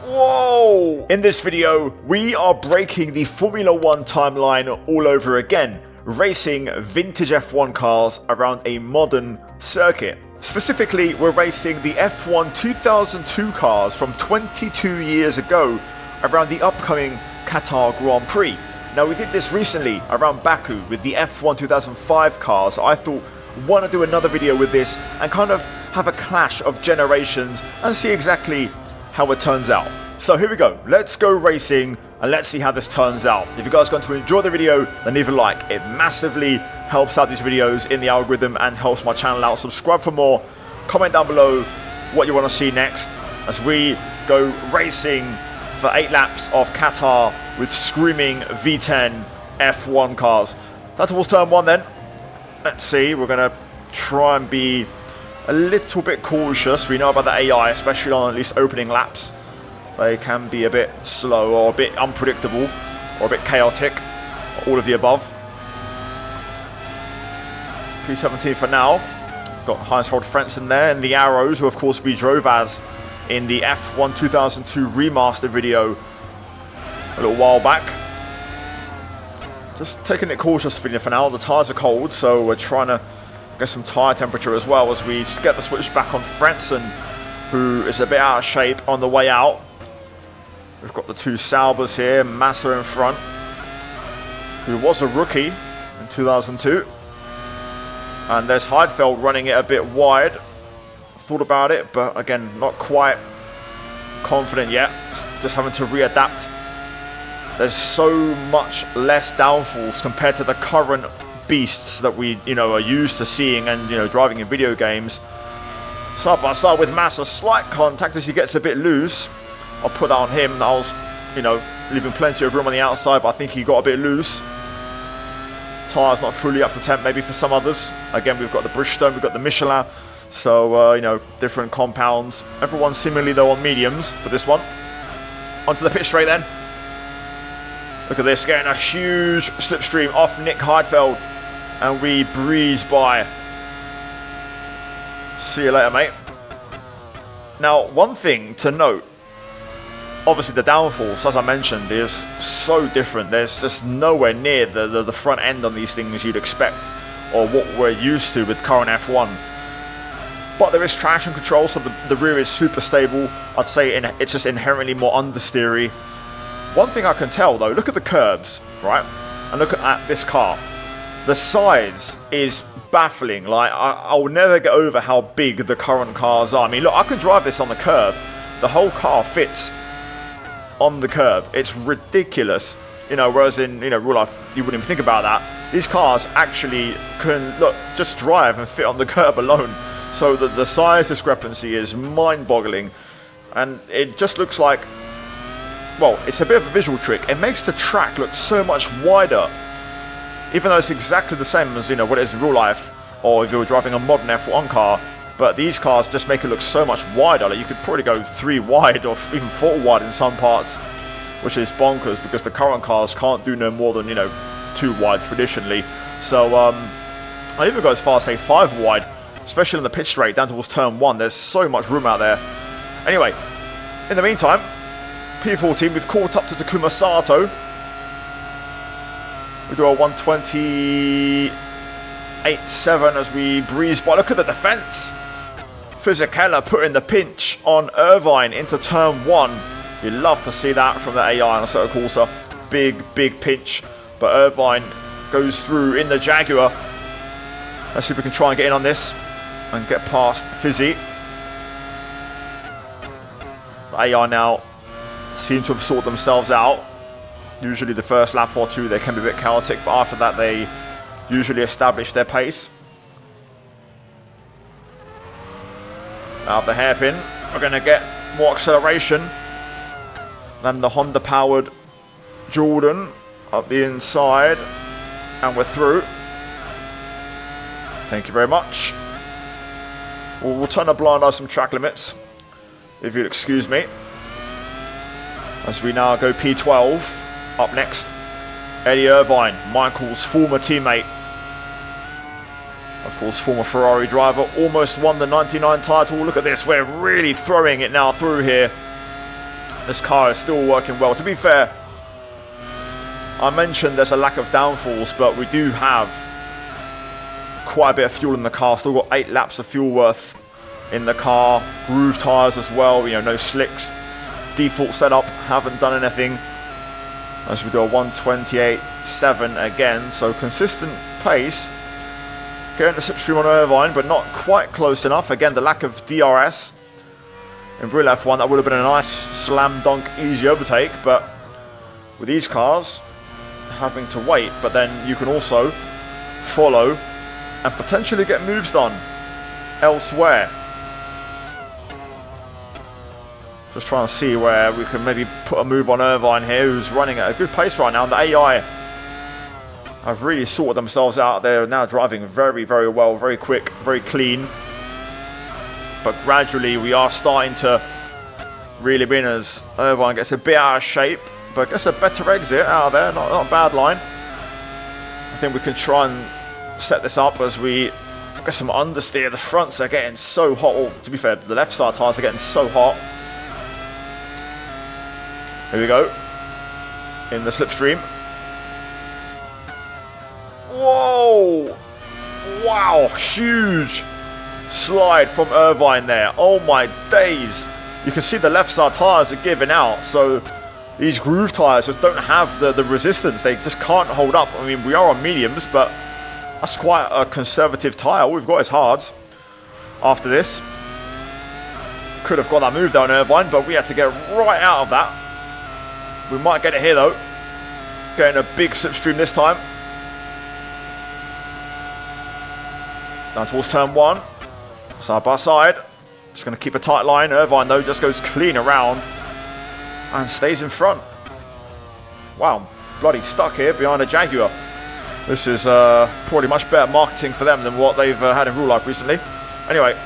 Whoa! In this video, we are breaking the Formula 1 timeline all over again, racing vintage F1 cars around a modern circuit. Specifically, we're racing the F1 2002 cars from 22 years ago around the upcoming Qatar Grand Prix. Now, we did this recently around Baku with the F1 2005 cars. I thought, why not do another video with this and kind of have a clash of generations and see exactly how it turns out. So here we go, let's go racing and let's see how this turns out. If you guys are going to enjoy the video, then leave a like. It massively helps out these videos in the algorithm and helps my channel out. Subscribe for more, comment down below what you want to see next as we go racing for 8 laps of Qatar with screaming V10 F1 cars. That's towards turn 1 then. Let's see, we're going to try and be a little bit cautious. We know about the AI, especially on at least opening laps. They can be a bit slow or a bit unpredictable or a bit chaotic, all of the above. P17 for now. Got Heinz-Harald Frentzen there and the Arrows, who of course we drove as in the F1 2002 remaster video a little while back. Just taking it cautious for now. The tyres are cold, so we're trying to get some tyre temperature as well as we get the switch back on Frentzen, who is a bit out of shape on the way out. We've got the two Saubers here, Massa in front, who was a rookie in 2002. And there's Heidfeld running it a bit wide. Thought about it, but again, not quite confident yet. Just having to readapt. There's so much less downfalls compared to the current beasts that we, are used to seeing and, driving in video games. Side by side with Massa, slight contact as he gets a bit loose. I'll put that on him. I was, leaving plenty of room on the outside, but I think he got a bit loose. Tyres not fully up to temp, maybe for some others. Again, we've got the Bridgestone, we've got the Michelin. So, different compounds. Everyone's seemingly, though, on mediums for this one. Onto the pit straight then. Look at this, getting a huge slipstream off Nick Heidfeld. And we breeze by. See you later, mate. Now, one thing to note. Obviously, the downforce, as I mentioned, is so different. There's just nowhere near the front end on these things you'd expect. Or what we're used to with current F1. But there is traction control, so the rear is super stable. I'd say it's just inherently more understeery. One thing I can tell though, look at the curbs, right? And look at this car. The size is baffling. Like, I will never get over how big the current cars are. I mean, look, I can drive this on the curb. The whole car fits on the curb. It's ridiculous. Whereas in, real life, you wouldn't even think about that. These cars actually can, look, just drive and fit on the curb alone. So the size discrepancy is mind-boggling. And it just looks like, well, it's a bit of a visual trick. It makes the track look so much wider. Even though it's exactly the same as, what it is in real life. Or if you were driving a modern F1 car. But these cars just make it look so much wider. Like, you could probably go 3 wide or even 4 wide in some parts. Which is bonkers because the current cars can't do no more than, 2 wide traditionally. So, I even go as far as, say, 5 wide. Especially on the pit straight down towards turn 1. There's so much room out there. Anyway, in the meantime, P14, we've caught up to Takuma Sato. We do a 128.7 as we breeze by. Look at the defense. Fisichella putting the pinch on Irvine into turn 1. You love to see that from the AI on a Assetto Corsa. Big pinch. But Irvine goes through in the Jaguar. Let's see if we can try and get in on this and get past Fizzy. The AI now seem to have sorted themselves out. Usually the first lap or 2 they can be a bit chaotic, but after that they usually establish their pace. Out of the hairpin, we're going to get more acceleration than the Honda powered Jordan up the inside, and we're through. Thank you very much. We'll turn a blind eye to some track limits, if you'll excuse me. As we now go P12. Up next, Eddie Irvine, Michael's former teammate. Of course, former Ferrari driver, almost won the 99 title. Look at this, we're really throwing it now through here. This car is still working well. To be fair, I mentioned there's a lack of downforce, but we do have quite a bit of fuel in the car. Still got 8 laps of fuel worth in the car. Groove tyres as well, you know, no slicks. Default setup, haven't done anything. As we do a 128.7 again, so consistent pace. Getting the slipstream on Irvine, but not quite close enough. Again, the lack of DRS. In real F1, that would have been a nice slam dunk, easy overtake, but with these cars, having to wait, but then you can also follow and potentially get moves done elsewhere. Just trying to see where we can maybe put a move on Irvine here, who's running at a good pace right now. And the AI have really sorted themselves out. They're now driving very, very well, very quick, very clean. But gradually we are starting to reel him in as Irvine gets a bit out of shape, but gets a better exit out of there. Not a bad line. I think we can try and set this up as we get some understeer. The fronts are getting so hot. Well, to be fair, the left side tyres are getting so hot. Here we go. In the slipstream. Whoa! Wow, huge slide from Irvine there. Oh my days. You can see the left side tyres are giving out. So these groove tyres just don't have the resistance. They just can't hold up. I mean, we are on mediums, but that's quite a conservative tyre. All we've got is hards after this. Could have got that move down Irvine, but we had to get right out of that. We might get it here though. Getting a big slipstream this time. Down towards turn 1. Side by side. Just going to keep a tight line. Irvine though just goes clean around and stays in front. Wow, bloody stuck here behind a Jaguar. This is probably much better marketing for them than what they've had in real life recently. Anyway,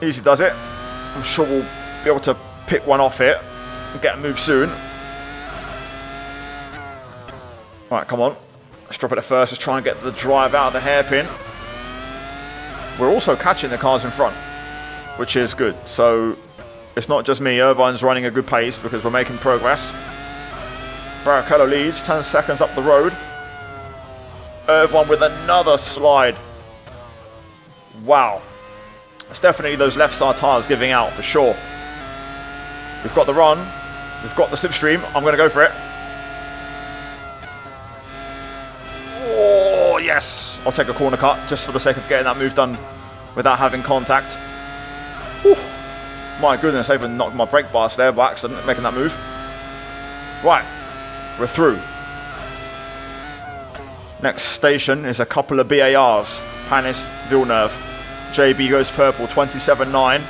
easy does it. I'm sure we'll be able to pick one off here and get a move soon. Alright, come on. Let's drop it at first. Let's try and get the drive out of the hairpin. We're also catching the cars in front, which is good. So it's not just me. Irvine's running a good pace because we're making progress. Barrichello leads, 10 seconds up the road. Irvine with another slide. Wow. It's definitely those left side tyres giving out for sure. We've got the run. We've got the slipstream. I'm going to go for it. Oh, yes. I'll take a corner cut just for the sake of getting that move done without having contact. Whew. My goodness, I even knocked my brake bias there by accident making that move. Right. We're through. Next station is a couple of BARs. Panis, Villeneuve. JB goes purple, 27.9.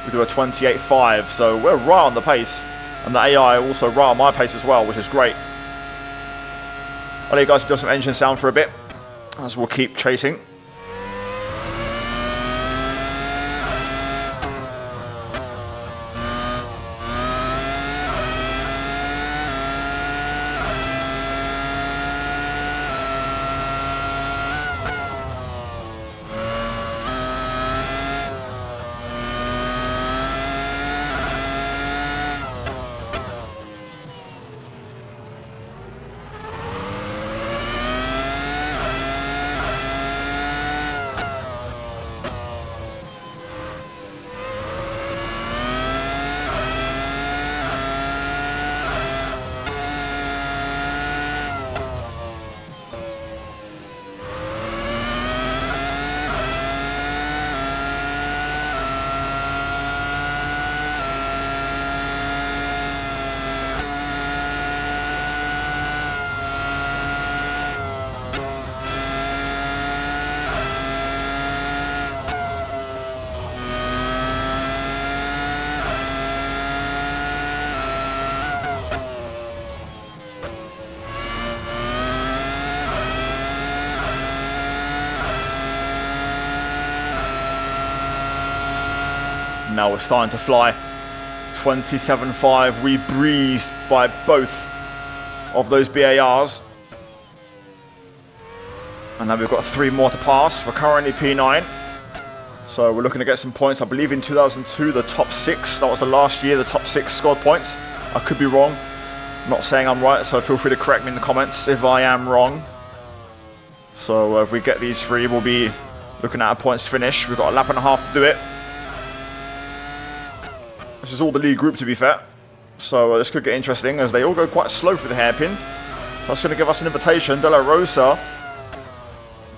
We do a 28.5, so we're right on the pace. And the AI also right on my pace as well, which is great. I'll let you guys do some engine sound for a bit, as we'll keep chasing. Now we're starting to fly. 27.5. We breezed by both of those BARs. And now we've got 3 more to pass. We're currently P9. So we're looking to get some points. I believe in 2002, the top 6, that was the last year the top 6 scored points. I could be wrong. I'm not saying I'm right, so feel free to correct me in the comments if I am wrong. So if we get these 3, we'll be looking at a points finish. We've got a lap and a half to do it. This is all the lead group, to be fair. So this could get interesting as they all go quite slow through the hairpin. So that's going to give us an invitation. De La Rosa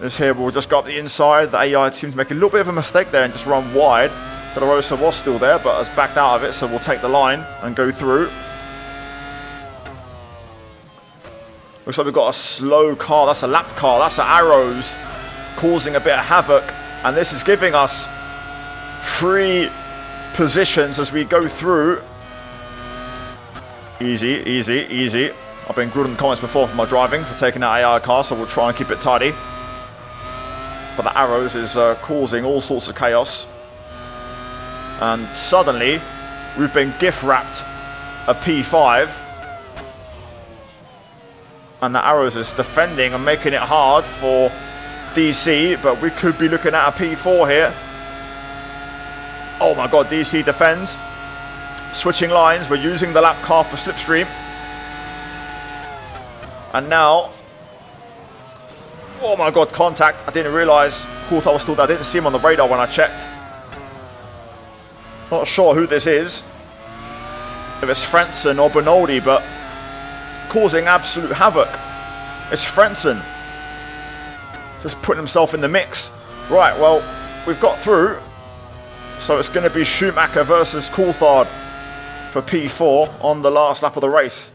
is here. We'll just go up the inside. The AI seems to make a little bit of a mistake there and just run wide. De La Rosa was still there, but has backed out of it. So we'll take the line and go through. Looks like we've got a slow car. That's a lapped car. That's the Arrows causing a bit of havoc. And this is giving us 3 positions as we go through. Easy, easy, easy. I've been grilled in the comments before for my driving, for taking that AI car, so we'll try and keep it tidy. But the Arrows is causing all sorts of chaos. And suddenly, we've been gift-wrapped a P5. And the Arrows is defending and making it hard for DC, but we could be looking at a P4 here. Oh my god, DC defends. Switching lines, we're using the lap car for slipstream. And now, oh my god, contact. I didn't realise Coulthard was still there. I didn't see him on the radar when I checked. Not sure who this is. If it's Frentzen or Bonaldi, but causing absolute havoc. It's Frentzen. Just putting himself in the mix. Right, well, we've got through. So it's going to be Schumacher versus Coulthard for P4 on the last lap of the race.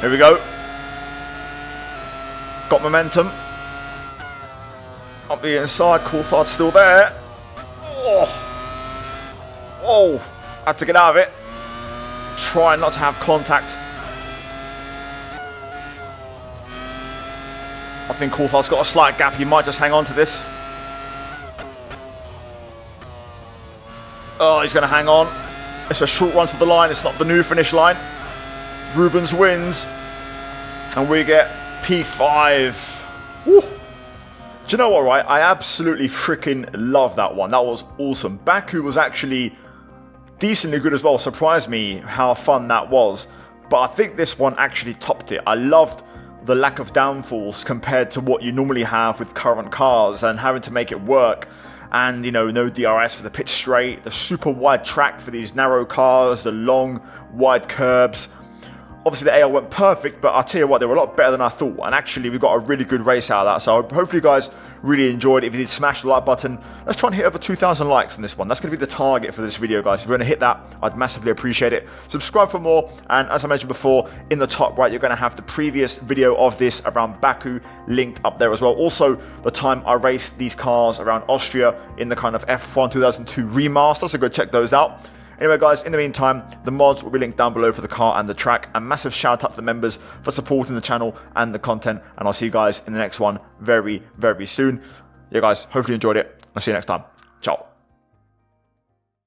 Here we go. Got momentum. Up the inside, Coulthard's still there. Oh, had to get out of it. Try not to have contact. I think Coulthard's got a slight gap. He might just hang on to this. Oh, he's going to hang on. It's a short run to the line. It's not the new finish line. Rubens wins. And we get P5. Woo. Do you know what, right? I absolutely freaking love that one. That was awesome. Baku was actually decently good as well. Surprised me how fun that was. But I think this one actually topped it. I loved the lack of downfalls compared to what you normally have with current cars and having to make it work. And, you know, no DRS for the pitch straight, the super wide track for these narrow cars, the long, wide curbs. Obviously, the AL went perfect, but I'll tell you what, they were a lot better than I thought. And actually, we got a really good race out of that. So hopefully you guys really enjoyed it. If you did, smash the like button. Let's try and hit over 2,000 likes on this one. That's going to be the target for this video, guys. If you're going to hit that, I'd massively appreciate it. Subscribe for more. And as I mentioned before, in the top right, you're going to have the previous video of this around Baku linked up there as well. Also, the time I raced these cars around Austria in the kind of F1 2002 remaster. So go check those out. Anyway, guys, in the meantime, the mods will be linked down below for the car and the track. And massive shout out to the members for supporting the channel and the content. And I'll see you guys in the next one very, very soon. Yeah, guys, hopefully you enjoyed it. I'll see you next time. Ciao.